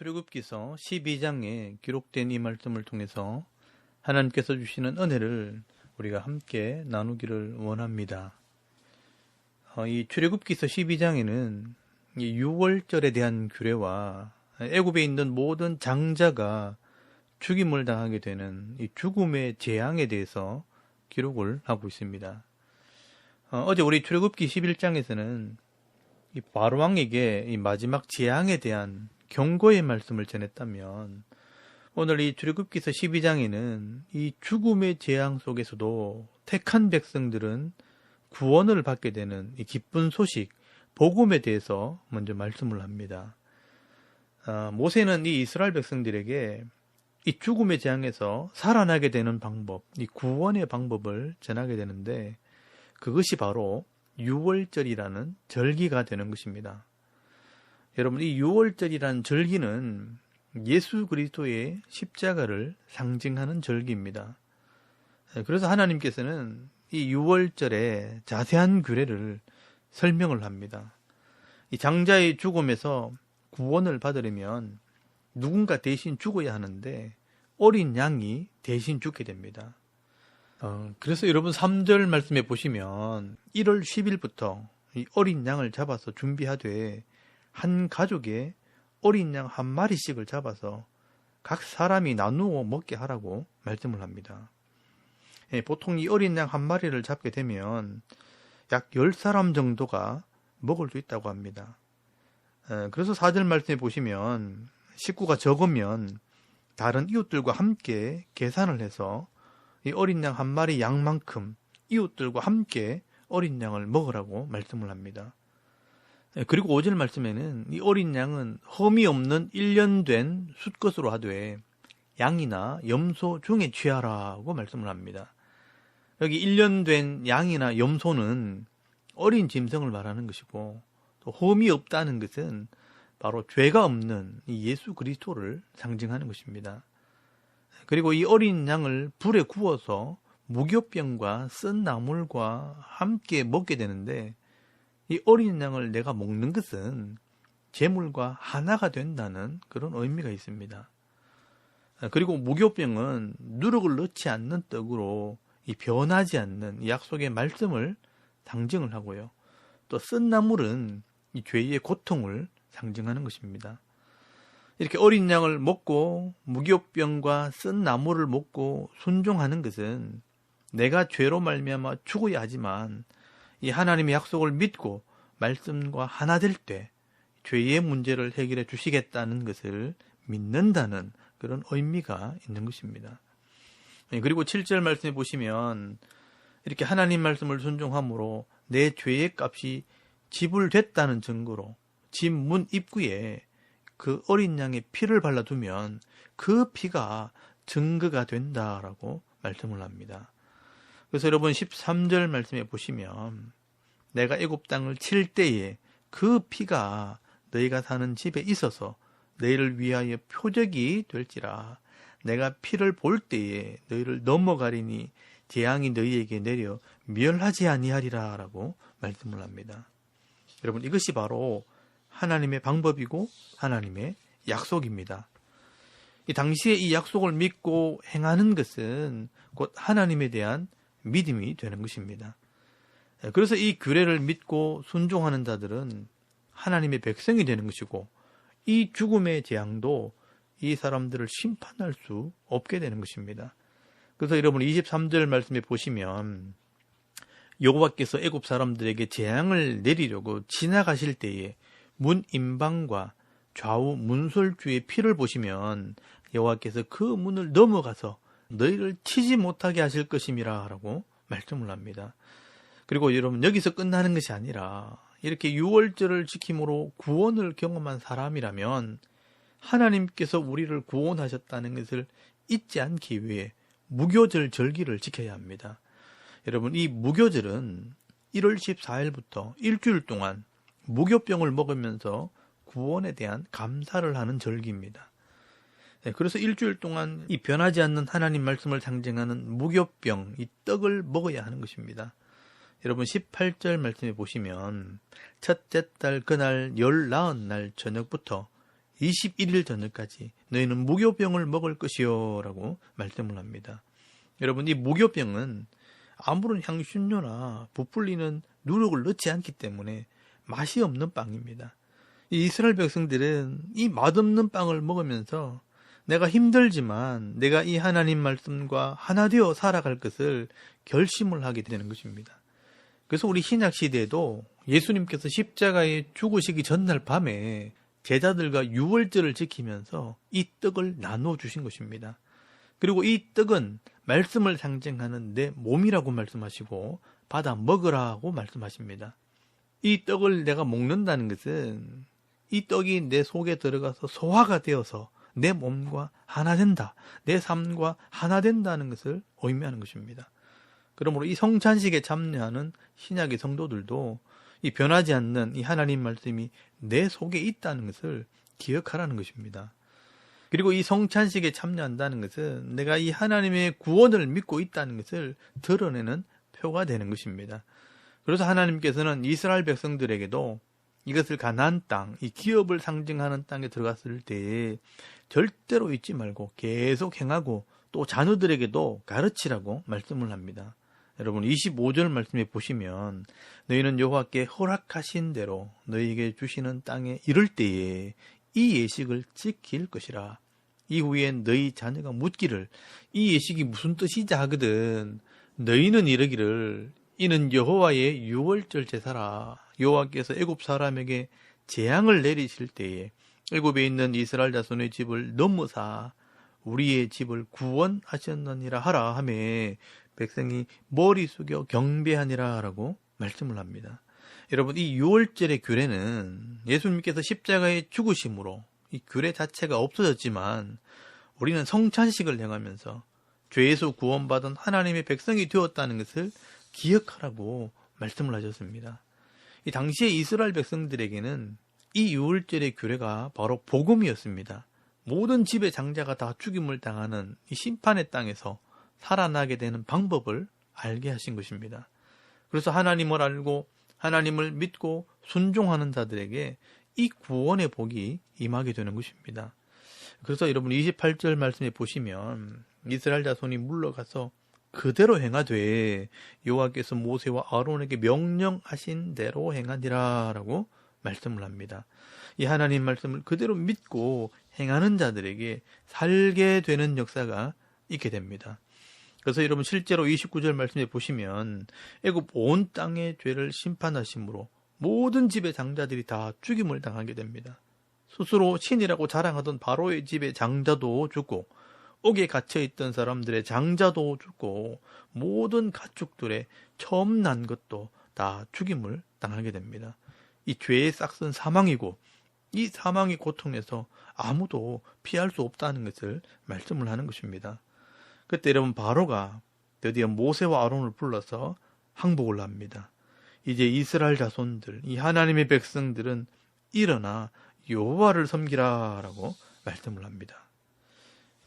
출애굽기서 12장에 기록된 이 말씀을 통해서 하나님께서 주시는 은혜를 우리가 함께 나누기를 원합니다. 이 출애굽기서 12장에는 이 유월절에 대한 규례와 애굽에 있는 모든 장자가 죽임을 당하게 되는 이 죽음의 재앙에 대해서 기록을 하고 있습니다. 어제 우리 출애굽기 11장에서는 이 바로 왕에게 이 마지막 재앙에 대한 경고의 말씀을 전했다면, 오늘 이 출애굽기서 12장에는 이 죽음의 재앙 속에서도 택한 백성들은 구원을 받게 되는 이 기쁜 소식, 복음에 대해서 먼저 말씀을 합니다. 모세는 이 이스라엘 백성들에게 이 죽음의 재앙에서 살아나게 되는 방법, 이 구원의 방법을 전하게 되는데, 그것이 바로 유월절이라는 절기가 되는 것입니다. 여러분, 이 유월절이라는 절기는 예수 그리스도의 십자가를 상징하는 절기입니다. 그래서 하나님께서는 이 유월절에 자세한 규례를 설명을 합니다. 이 장자의 죽음에서 구원을 받으려면 누군가 대신 죽어야 하는데 어린 양이 대신 죽게 됩니다. 그래서 여러분 3절 말씀에 보시면 1월 10일부터 이 어린 양을 잡아서 준비하되 한 가족에 어린 양 한 마리씩을 잡아서 각 사람이 나누어 먹게 하라고 말씀을 합니다. 보통 이 어린 양 한 마리를 잡게 되면 약 10사람 정도가 먹을 수 있다고 합니다. 그래서 4절 말씀에 보시면 식구가 적으면 다른 이웃들과 함께 계산을 해서 이 어린 양 한 마리 양만큼 이웃들과 함께 어린 양을 먹으라고 말씀을 합니다. 그리고 5절 말씀에는 이 어린 양은 흠이 없는 1년 된 숫것으로 하되 양이나 염소 중에 취하라고 말씀을 합니다. 여기 1년 된 양이나 염소는 어린 짐승을 말하는 것이고, 또 흠이 없다는 것은 바로 죄가 없는 이 예수 그리스도를 상징하는 것입니다. 그리고 이 어린 양을 불에 구워서 무교병과 쓴 나물과 함께 먹게 되는데, 이 어린 양을 내가 먹는 것은 제물과 하나가 된다는 그런 의미가 있습니다. 그리고 무교병은 누룩을 넣지 않는 떡으로 이 변하지 않는 약속의 말씀을 상징을 하고요. 또 쓴 나물은 이 죄의 고통을 상징하는 것입니다. 이렇게 어린 양을 먹고 무교병과 쓴 나물을 먹고 순종하는 것은 내가 죄로 말미암아 죽어야 하지만 이 하나님의 약속을 믿고 말씀과 하나 될 때 죄의 문제를 해결해 주시겠다는 것을 믿는다는 그런 의미가 있는 것입니다. 그리고 7절 말씀에 보시면 이렇게 하나님 말씀을 순종함으로 내 죄의 값이 지불됐다는 증거로 집 문 입구에 그 어린 양의 피를 발라두면 그 피가 증거가 된다라고 말씀을 합니다. 그래서 여러분 13절 말씀에 보시면 내가 애굽 땅을 칠 때에 그 피가 너희가 사는 집에 있어서 너희를 위하여 표적이 될지라. 내가 피를 볼 때에 너희를 넘어가리니 재앙이 너희에게 내려 멸하지 아니하리라 라고 말씀을 합니다. 여러분, 이것이 바로 하나님의 방법이고 하나님의 약속입니다. 이 당시에 이 약속을 믿고 행하는 것은 곧 하나님에 대한 믿음이 되는 것입니다. 그래서 이 규례를 믿고 순종하는 자들은 하나님의 백성이 되는 것이고, 이 죽음의 재앙도 이 사람들을 심판할 수 없게 되는 것입니다. 그래서 여러분 23절 말씀에 보시면 여호와께서 애굽 사람들에게 재앙을 내리려고 지나가실 때에 문 임방과 좌우 문설주의 피를 보시면 여호와께서 그 문을 넘어가서 너희를 치지 못하게 하실 것임이라 라고 말씀을 합니다. 그리고 여러분, 여기서 끝나는 것이 아니라 이렇게 유월절을 지킴으로 구원을 경험한 사람이라면 하나님께서 우리를 구원하셨다는 것을 잊지 않기 위해 무교절 절기를 지켜야 합니다. 여러분, 이 무교절은 1월 14일부터 일주일 동안 무교병을 먹으면서 구원에 대한 감사를 하는 절기입니다. 그래서 일주일 동안 이 변하지 않는 하나님 말씀을 상징하는 무교병, 이 떡을 먹어야 하는 것입니다. 여러분 18절 말씀해 보시면 첫째 달 그날 열 나흔 날 저녁부터 21일 전까지 너희는 무교병을 먹을 것이요 라고 말씀을 합니다. 여러분, 이 무교병은 아무런 향신료나 부풀리는 누룩을 넣지 않기 때문에 맛이 없는 빵입니다. 이 이스라엘 백성들은 이 맛없는 빵을 먹으면서 내가 힘들지만 내가 이 하나님 말씀과 하나 되어 살아갈 것을 결심을 하게 되는 것입니다. 그래서 우리 신약 시대에도 예수님께서 십자가에 죽으시기 전날 밤에 제자들과 유월절을 지키면서 이 떡을 나누어 주신 것입니다. 그리고 이 떡은 말씀을 상징하는 내 몸이라고 말씀하시고 받아 먹으라고 말씀하십니다. 이 떡을 내가 먹는다는 것은 이 떡이 내 속에 들어가서 소화가 되어서 내 몸과 하나 된다, 내 삶과 하나 된다는 것을 의미하는 것입니다. 그러므로 이 성찬식에 참여하는 신약의 성도들도 이 변하지 않는 이 하나님 말씀이 내 속에 있다는 것을 기억하라는 것입니다. 그리고 이 성찬식에 참여한다는 것은 내가 이 하나님의 구원을 믿고 있다는 것을 드러내는 표가 되는 것입니다. 그래서 하나님께서는 이스라엘 백성들에게도 이것을 가나안 땅, 이 기업을 상징하는 땅에 들어갔을 때에 절대로 잊지 말고 계속 행하고 또 자녀들에게도 가르치라고 말씀을 합니다. 여러분 25절 말씀에 보시면 너희는 여호와께 허락하신 대로 너희에게 주시는 땅에 이를 때에 이 예식을 지킬 것이라. 이후엔 너희 자녀가 묻기를 이 예식이 무슨 뜻이자 하거든 너희는 이르기를 이는 여호와의 유월절 제사라. 여호와께서 애굽 사람에게 재앙을 내리실 때에 애굽에 있는 이스라엘 자손의 집을 넘어사 우리의 집을 구원하셨느니라 하라 하매 백성이 머리 숙여 경배하니라 라고 말씀을 합니다. 여러분 이 유월절의 규례는 예수님께서 십자가에 죽으심으로 이 규례 자체가 없어졌지만 우리는 성찬식을 행하면서 죄에서 구원받은 하나님의 백성이 되었다는 것을 기억하라고 말씀을 하셨습니다. 이 당시에 이스라엘 백성들에게는 이 유월절의 규례가 바로 복음이었습니다. 모든 집의 장자가 다 죽임을 당하는 이 심판의 땅에서 살아나게 되는 방법을 알게 하신 것입니다. 그래서 하나님을 알고 하나님을 믿고 순종하는 자들에게 이 구원의 복이 임하게 되는 것입니다. 그래서 여러분 28절 말씀에 보시면 이스라엘 자손이 물러가서 그대로 행하되 여호와께서 모세와 아론에게 명령하신 대로 행하니라 라고 말씀을 합니다. 이 하나님 말씀을 그대로 믿고 행하는 자들에게 살게 되는 역사가 있게 됩니다. 그래서 여러분 실제로 29절 말씀에 보시면 애굽 온 땅의 죄를 심판하심으로 모든 집의 장자들이 다 죽임을 당하게 됩니다. 스스로 신이라고 자랑하던 바로의 집의 장자도 죽고 옥에 갇혀있던 사람들의 장자도 죽고 모든 가축들의 처음 난 것도 다 죽임을 당하게 됩니다. 이 죄의 싹은 사망이고 이 사망의 고통에서 아무도 피할 수 없다는 것을 말씀을 하는 것입니다. 그때 여러분 바로가 드디어 모세와 아론을 불러서 항복을 합니다. 이제 이스라엘 자손들, 이 하나님의 백성들은 일어나 여호와를 섬기라 라고 말씀을 합니다.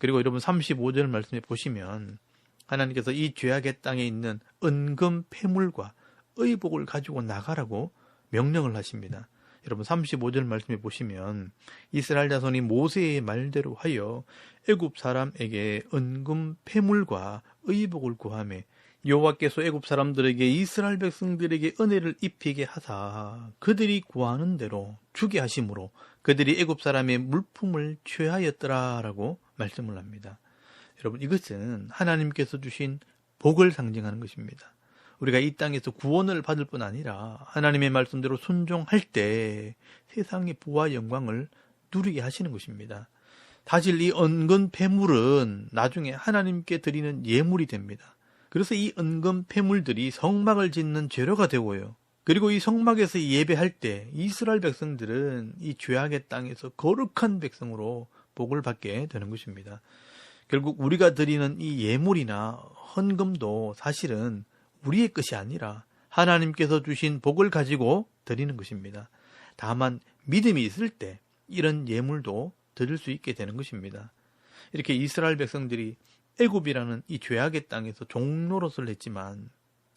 그리고 여러분 35절 말씀에 보시면 하나님께서 이 죄악의 땅에 있는 은금 폐물과 의복을 가지고 나가라고 명령을 하십니다. 여러분 35절 말씀에 보시면 이스라엘 자손이 모세의 말대로 하여 애굽 사람에게 은금 폐물과 의복을 구하매 여호와께서 애굽 사람들에게 이스라엘 백성들에게 은혜를 입히게 하사 그들이 구하는 대로 주게 하심으로 그들이 애굽 사람의 물품을 취하였더라라고 말씀을 합니다. 여러분 이것은 하나님께서 주신 복을 상징하는 것입니다. 우리가 이 땅에서 구원을 받을 뿐 아니라 하나님의 말씀대로 순종할 때 세상의 부와 영광을 누리게 하시는 것입니다. 사실 이 은금 폐물은 나중에 하나님께 드리는 예물이 됩니다. 그래서 이 은금 폐물들이 성막을 짓는 재료가 되고요. 그리고 이 성막에서 예배할 때 이스라엘 백성들은 이 죄악의 땅에서 거룩한 백성으로 복을 받게 되는 것입니다. 결국 우리가 드리는 이 예물이나 헌금도 사실은 우리의 것이 아니라 하나님께서 주신 복을 가지고 드리는 것입니다. 다만 믿음이 있을 때 이런 예물도 드릴 수 있게 되는 것입니다. 이렇게 이스라엘 백성들이 애굽이라는 이 죄악의 땅에서 종노릇을 했지만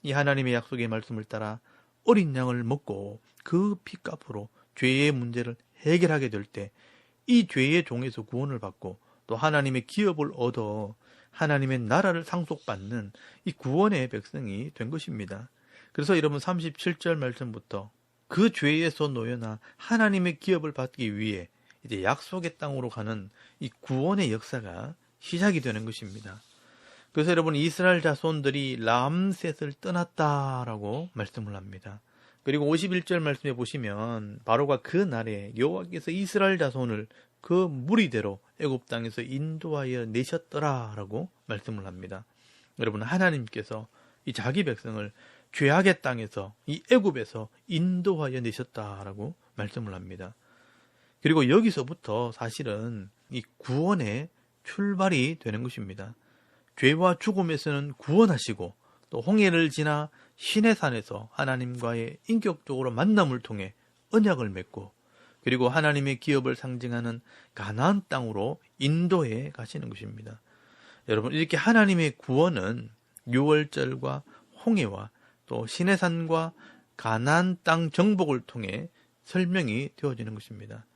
이 하나님의 약속의 말씀을 따라 어린 양을 먹고 그 피값으로 죄의 문제를 해결하게 될 때 이 죄의 종에서 구원을 받고 또 하나님의 기업을 얻어 하나님의 나라를 상속받는 이 구원의 백성이 된 것입니다. 그래서 여러분 37절 말씀부터 그 죄에서 놓여나 하나님의 기업을 받기 위해 이제 약속의 땅으로 가는 이 구원의 역사가 시작이 되는 것입니다. 그래서 여러분 이스라엘 자손들이 람셋을 떠났다라고 말씀을 합니다. 그리고 51절 말씀에 보시면 바로가 그 날에 여호와께서 이스라엘 자손을 그 무리대로 애굽 땅에서 인도하여 내셨더라라고 말씀을 합니다. 여러분 하나님께서 이 자기 백성을 죄악의 땅에서 이 애굽에서 인도하여 내셨다라고 말씀을 합니다. 그리고 여기서부터 사실은 이 구원의 출발이 되는 것입니다. 죄와 죽음에서는 구원하시고 또 홍해를 지나 시내산에서 하나님과의 인격적으로 만남을 통해 언약을 맺고 그리고 하나님의 기업을 상징하는 가나안 땅으로 인도해 가시는 것입니다. 여러분 이렇게 하나님의 구원은 유월절과 홍해와 또 시내산과 가나안 땅 정복을 통해 설명이 되어지는 것입니다.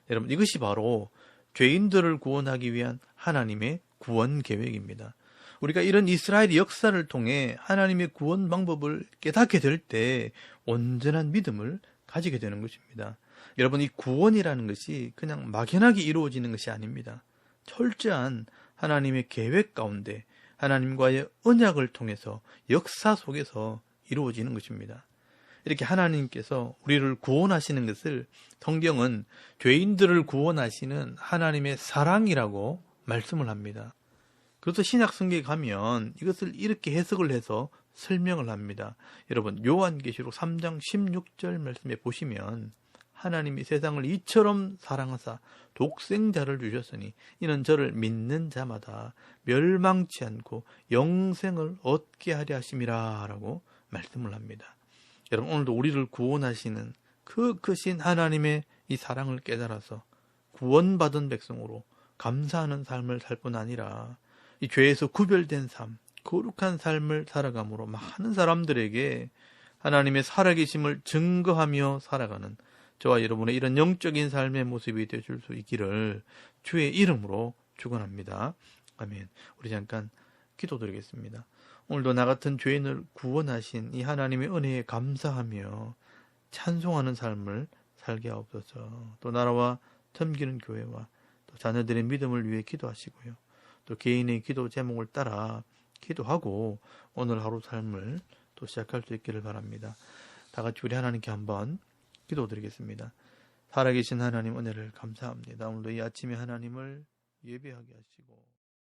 여러분 이것이 바로 죄인들을 구원하기 위한 하나님의 구원 계획입니다. 우리가 이런 이스라엘의 역사를 통해 하나님의 구원 방법을 깨닫게 될 때 온전한 믿음을 가지게 되는 것입니다. 여러분 이 구원이라는 것이 그냥 막연하게 이루어지는 것이 아닙니다. 철저한 하나님의 계획 가운데 하나님과의 언약을 통해서 역사 속에서 이루어지는 것입니다. 이렇게 하나님께서 우리를 구원하시는 것을 성경은 죄인들을 구원하시는 하나님의 사랑이라고 말씀을 합니다. 그래서 신약 성경에 가면 이것을 이렇게 해석을 해서 설명을 합니다. 여러분 요한계시록 3장 16절 말씀에 보시면 하나님이 세상을 이처럼 사랑하사 독생자를 주셨으니 이는 저를 믿는 자마다 멸망치 않고 영생을 얻게 하려 하심이라 라고 말씀을 합니다. 여러분 오늘도 우리를 구원하시는 그 크신 하나님의 이 사랑을 깨달아서 구원받은 백성으로 감사하는 삶을 살 뿐 아니라 이 죄에서 구별된 삶, 거룩한 삶을 살아감으로 많은 사람들에게 하나님의 살아계심을 증거하며 살아가는 저와 여러분의 이런 영적인 삶의 모습이 되어줄 수 있기를 주의 이름으로 축원합니다. 아멘. 우리 잠깐 기도드리겠습니다. 오늘도 나 같은 죄인을 구원하신 이 하나님의 은혜에 감사하며 찬송하는 삶을 살게 하옵소서. 또 나라와 섬기는 교회와 또 자녀들의 믿음을 위해 기도하시고요. 또 개인의 기도 제목을 따라 기도하고 오늘 하루 삶을 또 시작할 수 있기를 바랍니다. 다 같이 우리 하나님께 한번 기도드리겠습니다. 살아계신 하나님 은혜를 감사합니다. 오늘도 이 아침에 하나님을 예배하게 하시고